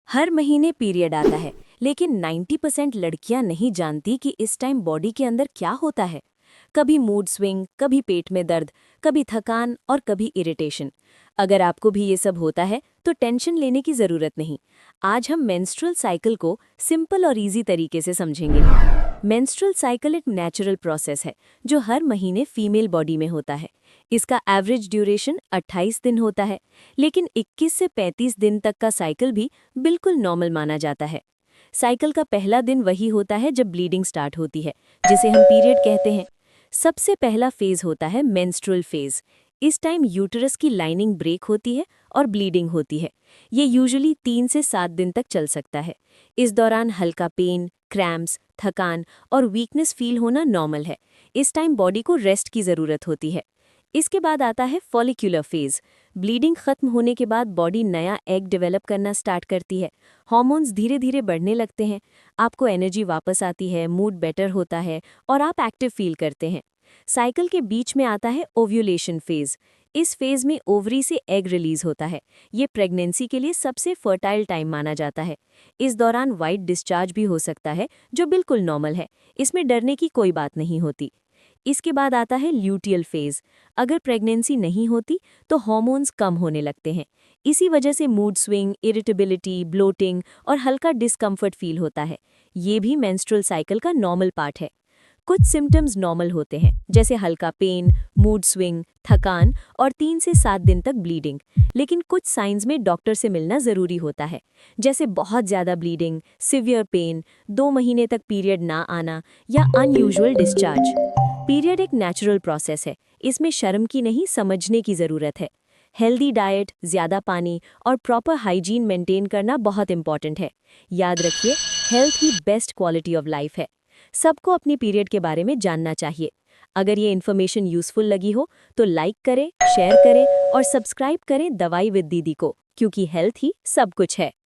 हर महीने पीरियड आता है, लेकिन 90% लड़कियां नहीं जानती कि इस टाइम बॉडी के अंदर क्या होता है। कभी मूड स्विंग, कभी पेट में दर्द, कभी थकान और कभी इरिटेशन। अगर आपको भी ये सब होता है तो टेंशन लेने की ज़रूरत नहीं। आज हम मेंस्ट्रुअल साइकिल को सिंपल और इजी तरीके से समझेंगे। मेंस्ट्रुअल साइकिल एक नेचुरल प्रोसेस है जो हर महीने फीमेल बॉडी में होता है। इसका एवरेज ड्यूरेशन 28 दिन होता है, लेकिन 21 से 35 दिन तक का साइकिल भी बिल्कुल नॉर्मल माना जाता है। साइकिल का पहला दिन वही होता है जब ब्लीडिंग स्टार्ट होती है, जिसे हम पीरियड कहते हैं। सबसे पहला फेज होता है मेंस्ट्रुअल फेज। इस टाइम यूटरस की लाइनिंग ब्रेक होती है और ब्लीडिंग होती है। ये यूजुअली 3 से 7 दिन तक चल सकता है। इस दौरान हल्का पेन, क्रैम्प्स, थकान और वीकनेस फील होना नॉर्मल है। इस टाइम बॉडी को रेस्ट की ज़रूरत होती है। इसके बाद आता है फॉलिक्यूलर फेज। ब्लीडिंग खत्म होने के बाद बॉडी नया एग डेवलप करना स्टार्ट करती है। हार्मोन्स धीरे धीरे बढ़ने लगते हैं। आपको एनर्जी वापस आती है, मूड बेटर होता है और आप एक्टिव फील करते हैं। साइकिल के बीच में आता है ओव्यूलेशन फेज। इस फेज में ओवरी से एग रिलीज होता है। ये प्रेगनेंसी के लिए सबसे फर्टाइल टाइम माना जाता है। इस दौरान वाइट डिस्चार्ज भी हो सकता है, जो बिल्कुल नॉर्मल है। इसमें डरने की कोई बात नहीं होती। इसके बाद आता है ल्यूटियल फेज। अगर प्रेगनेंसी नहीं होती तो हार्मोन्स कम होने लगते हैं। इसी वजह से मूड स्विंग, इरिटेबिलिटी, ब्लोटिंग और हल्का डिस्कम्फर्ट फील होता है। ये भी मेंस्ट्रुअल साइकिल का नॉर्मल पार्ट है। कुछ सिम्टम्स नॉर्मल होते हैं, जैसे हल्का पेन, मूड स्विंग, थकान और 3 से 7 दिन तक ब्लीडिंग। लेकिन कुछ साइंस में डॉक्टर से मिलना ज़रूरी होता है, जैसे बहुत ज़्यादा ब्लीडिंग, सिवियर पेन, 2 महीने तक पीरियड ना आना या अनयूजुअल डिस्चार्ज। पीरियड एक नेचुरल प्रोसेस है। इसमें शर्म की नहीं, समझने की ज़रूरत है। हेल्दी डाइट, ज़्यादा पानी और प्रॉपर हाइजीन मेंटेन करना बहुत इंपॉर्टेंट है। याद रखिए, health he best quality of life है। सबको अपनी पीरियड के बारे में जानना चाहिए। अगर ये इन्फॉर्मेशन यूजफुल लगी हो तो लाइक करें, शेयर करें और सब्सक्राइब करें दवाई विद दीदी को, क्योंकि हेल्थ ही सब कुछ है।